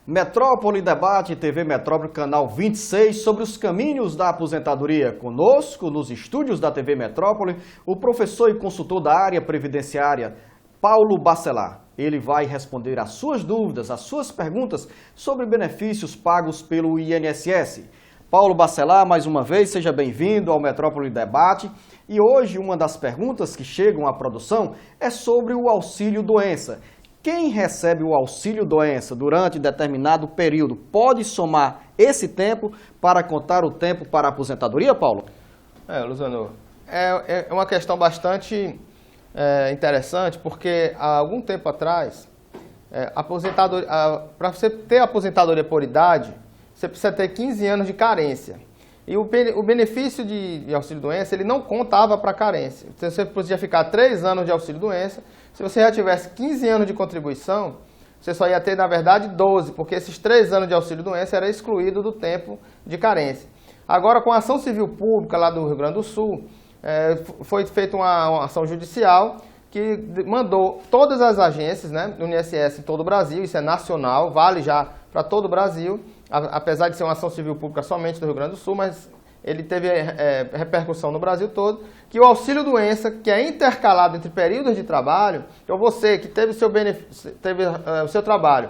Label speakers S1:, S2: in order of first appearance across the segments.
S1: Metrópole Debate, TV Metrópole, canal 26, sobre os caminhos da aposentadoria. Conosco, nos estúdios da TV Metrópole, o professor e consultor da área previdenciária, Paulo Bacelar. Ele vai responder às suas dúvidas, às suas perguntas sobre benefícios pagos pelo INSS. Paulo Bacelar, mais uma vez, seja bem-vindo ao Metrópole Debate. E hoje uma das perguntas que chegam à produção é sobre o auxílio-doença. Quem recebe o auxílio-doença durante determinado período pode somar esse tempo para contar o tempo para a aposentadoria, Paulo?
S2: Luciano, é uma questão bastante interessante, porque há algum tempo atrás, para você ter aposentadoria por idade, você precisa ter 15 anos de carência. E o benefício de auxílio-doença, ele não contava para carência. Você podia ficar 3 anos de auxílio-doença. Se você já tivesse 15 anos de contribuição, você só ia ter, na verdade, 12, porque esses 3 anos de auxílio-doença era excluído do tempo de carência. Agora, com a ação civil pública lá do Rio Grande do Sul, foi feita uma ação judicial que mandou todas as agências, né, do INSS em todo o Brasil, isso é nacional, vale já para todo o Brasil, apesar de ser uma ação civil pública somente do Rio Grande do Sul, mas ele teve repercussão no Brasil todo, que o auxílio-doença, que é intercalado entre períodos de trabalho, então você que teve o seu trabalho,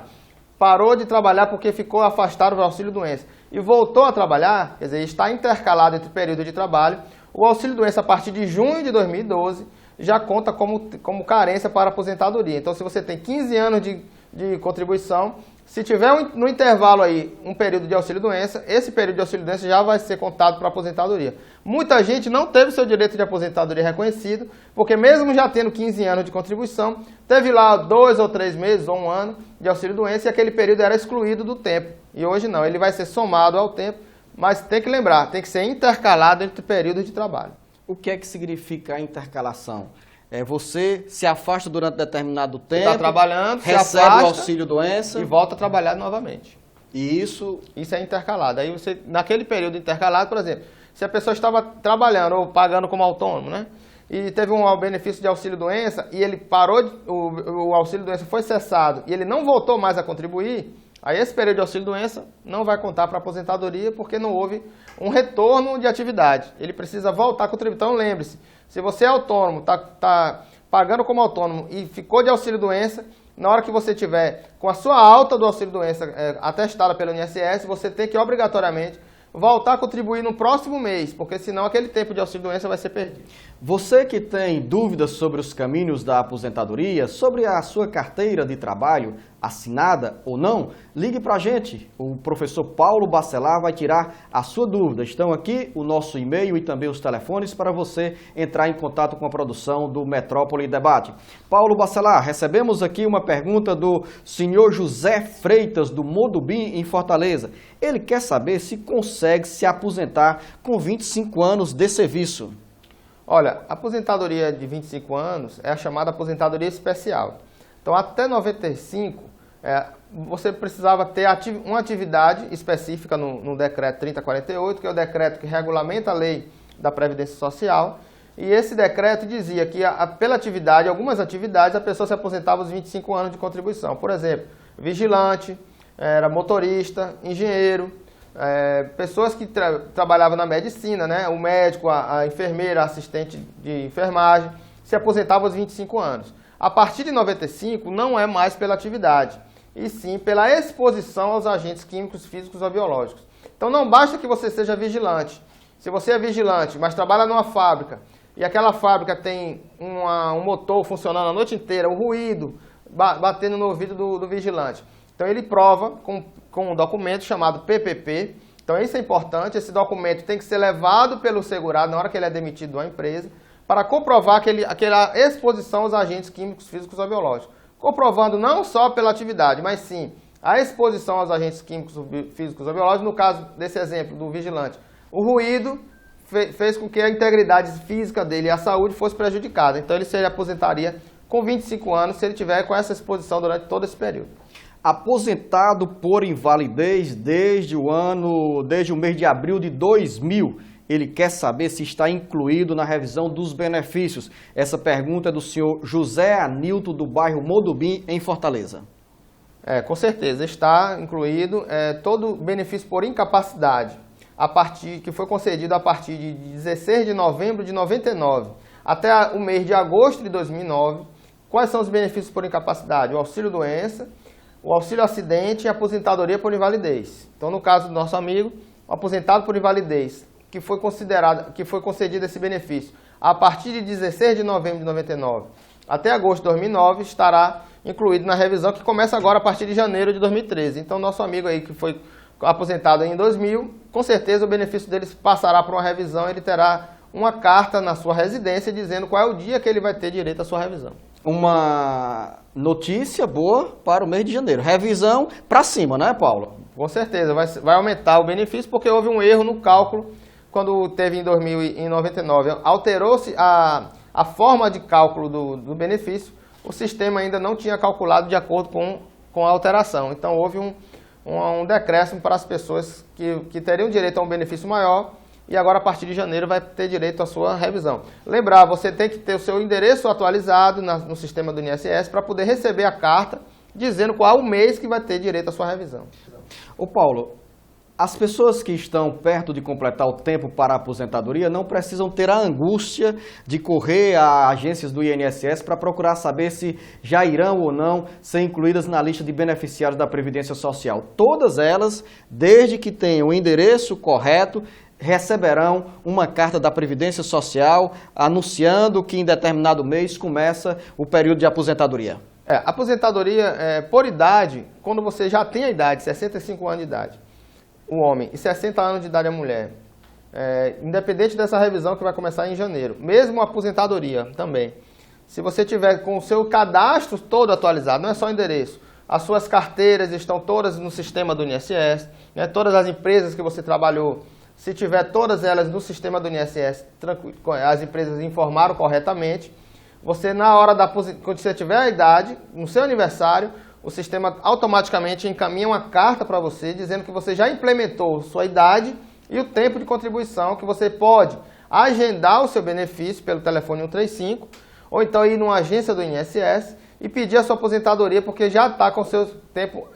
S2: parou de trabalhar porque ficou afastado do auxílio-doença e voltou a trabalhar, quer dizer, está intercalado entre períodos de trabalho, o auxílio-doença a partir de junho de 2012 já conta como carência para aposentadoria. Então, se você tem 15 anos de contribuição, se tiver no intervalo aí um período de auxílio-doença, esse período de auxílio-doença já vai ser contado para aposentadoria. Muita gente não teve seu direito de aposentadoria reconhecido, porque mesmo já tendo 15 anos de contribuição, teve lá 2 ou 3 meses ou 1 ano de auxílio-doença e aquele período era excluído do tempo. E hoje não, ele vai ser somado ao tempo, mas tem que lembrar, tem que ser intercalado entre períodos de trabalho.
S1: O que é que significa a intercalação? Você se afasta durante determinado tempo,
S2: está trabalhando,
S1: recebe o auxílio-doença
S2: e volta a trabalhar novamente.
S1: E isso
S2: é intercalado. Aí você, naquele período intercalado, por exemplo, se a pessoa estava trabalhando ou pagando como autônomo, né? E teve um benefício de auxílio-doença e ele parou, o auxílio-doença foi cessado e ele não voltou mais a contribuir, aí esse período de auxílio-doença não vai contar para aposentadoria porque não houve um retorno de atividade. Ele precisa voltar a contribuir. Então lembre-se, se você é autônomo, está pagando como autônomo e ficou de auxílio-doença, na hora que você tiver com a sua alta do auxílio-doença atestada pelo INSS, você tem que obrigatoriamente voltar a contribuir no próximo mês, porque senão aquele tempo de auxílio-doença vai ser perdido.
S1: Você que tem dúvidas sobre os caminhos da aposentadoria, sobre a sua carteira de trabalho, assinada ou não, ligue para a gente. O professor Paulo Bacelar vai tirar a sua dúvida. Estão aqui o nosso e-mail e também os telefones para você entrar em contato com a produção do Metrópole Debate. Paulo Bacelar, recebemos aqui uma pergunta do senhor José Freitas, do Modubim, em Fortaleza. Ele quer saber se consegue se aposentar com 25 anos de serviço.
S2: Olha, a aposentadoria de 25 anos é a chamada aposentadoria especial. Então, até 95, você precisava ter uma atividade específica no decreto 3048, que é o decreto que regulamenta a lei da Previdência Social. E esse decreto dizia que, pela atividade, algumas atividades, a pessoa se aposentava aos 25 anos de contribuição. Por exemplo, vigilante, era motorista, engenheiro, pessoas que trabalhavam na medicina, né? O médico, a enfermeira, a assistente de enfermagem, se aposentavam aos 25 anos. A partir de 95, não é mais pela atividade, e sim pela exposição aos agentes químicos, físicos ou biológicos. Então não basta que você seja vigilante. Se você é vigilante, mas trabalha numa fábrica, e aquela fábrica tem um motor funcionando a noite inteira, o ruído batendo no ouvido do vigilante. Então ele prova com um documento chamado PPP. Então isso é importante, esse documento tem que ser levado pelo segurado na hora que ele é demitido da empresa, para comprovar aquela exposição aos agentes químicos, físicos ou biológicos. Comprovando não só pela atividade, mas sim a exposição aos agentes químicos, físicos ou biológicos, no caso desse exemplo do vigilante. O ruído fez com que a integridade física dele e a saúde fosse prejudicada. Então ele se aposentaria com 25 anos se ele tiver com essa exposição durante todo esse período.
S1: Aposentado por invalidez desde o mês de abril de 2000, ele quer saber se está incluído na revisão dos benefícios. Essa pergunta é do senhor José Anilton, do bairro Modubim, em Fortaleza.
S2: Com certeza, está incluído todo benefício por incapacidade, que foi concedido a partir de 16 de novembro de 99 até o mês de agosto de 2009. Quais são os benefícios por incapacidade? O auxílio-doença, o auxílio-acidente e a aposentadoria por invalidez. Então, no caso do nosso amigo, o aposentado por invalidez, que foi concedido esse benefício a partir de 16 de novembro de 99 até agosto de 2009, estará incluído na revisão que começa agora a partir de janeiro de 2013. Então, nosso amigo aí que foi aposentado em 2000, com certeza o benefício dele passará por uma revisão, ele terá uma carta na sua residência dizendo qual é o dia que ele vai ter direito à sua revisão.
S1: Uma notícia boa para o mês de janeiro. Revisão para cima, né, Paulo?
S2: Com certeza, vai aumentar o benefício porque houve um erro no cálculo quando teve em 99. Alterou-se a forma de cálculo do benefício, o sistema ainda não tinha calculado de acordo com a alteração. Então, houve um decréscimo para as pessoas que teriam direito a um benefício maior e agora, a partir de janeiro, vai ter direito à sua revisão. Lembrar, você tem que ter o seu endereço atualizado no sistema do INSS para poder receber a carta dizendo qual é o mês que vai ter direito à sua revisão.
S1: Ô Paulo, as pessoas que estão perto de completar o tempo para a aposentadoria não precisam ter a angústia de correr a agências do INSS para procurar saber se já irão ou não ser incluídas na lista de beneficiários da Previdência Social. Todas elas, desde que tenham o endereço correto, receberão uma carta da Previdência Social anunciando que em determinado mês começa o período de aposentadoria.
S2: Aposentadoria por idade, quando você já tem a idade, 65 anos de idade, o homem, e 60 anos de idade a mulher, independente dessa revisão que vai começar em janeiro, mesmo a aposentadoria também, se você tiver com o seu cadastro todo atualizado, não é só o endereço, as suas carteiras estão todas no sistema do INSS, né, todas as empresas que você trabalhou, se tiver todas elas no sistema do INSS, as empresas informaram corretamente, você na hora quando você tiver a idade, no seu aniversário, o sistema automaticamente encaminha uma carta para você dizendo que você já implementou sua idade e o tempo de contribuição, que você pode agendar o seu benefício pelo telefone 135 ou então ir numa agência do INSS e pedir a sua aposentadoria porque já está com o seu tempo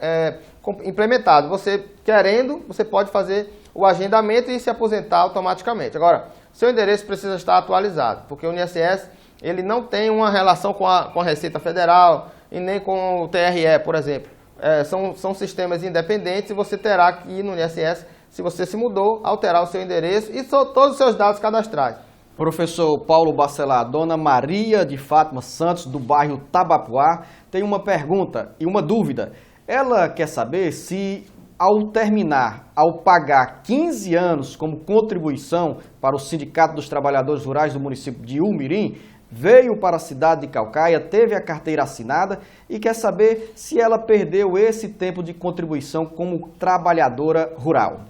S2: implementado. Você querendo, você pode fazer o agendamento e se aposentar automaticamente. Agora, seu endereço precisa estar atualizado, porque o INSS ele não tem uma relação com a Receita Federal e nem com o TRE, por exemplo. São sistemas independentes e você terá que ir no INSS, se você se mudou, alterar o seu endereço e todos os seus dados cadastrais.
S1: Professor Paulo Bacelar, Dona Maria de Fátima Santos, do bairro Tabapuá, tem uma pergunta e uma dúvida. Ela quer saber se, ao pagar 15 anos como contribuição para o Sindicato dos Trabalhadores Rurais do município de Umirim, veio para a cidade de Caucaia, teve a carteira assinada e quer saber se ela perdeu esse tempo de contribuição como trabalhadora rural.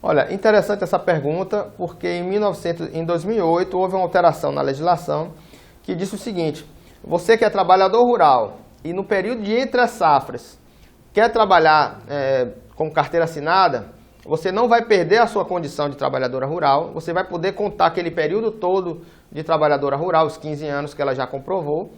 S2: Olha, interessante essa pergunta, porque em 2008 houve uma alteração na legislação que disse o seguinte: você que é trabalhador rural e no período de entre as safras quer trabalhar com carteira assinada, você não vai perder a sua condição de trabalhadora rural, você vai poder contar aquele período todo de trabalhadora rural, os 15 anos que ela já comprovou,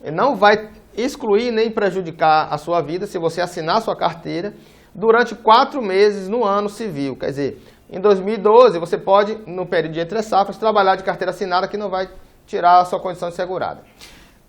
S2: e não vai excluir nem prejudicar a sua vida se você assinar a sua carteira durante 4 meses no ano civil. Quer dizer, em 2012 você pode, no período de entre safras, trabalhar de carteira assinada que não vai tirar a sua condição de segurada.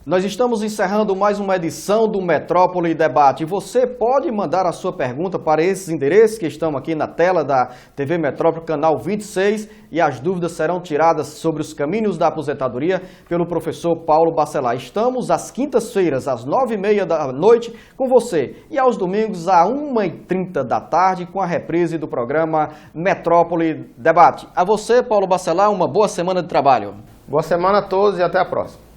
S1: Nós estamos encerrando mais uma edição do Metrópole Debate. Você pode mandar a sua pergunta para esses endereços que estão aqui na tela da TV Metrópole, canal 26, e as dúvidas serão tiradas sobre os caminhos da aposentadoria pelo professor Paulo Bacelar. Estamos às quintas-feiras, às 9h30 da noite, com você, e aos domingos, às 1h30 da tarde, com a reprise do programa Metrópole Debate. A você, Paulo Bacelar, uma boa semana de trabalho.
S2: Boa semana a todos e até a próxima.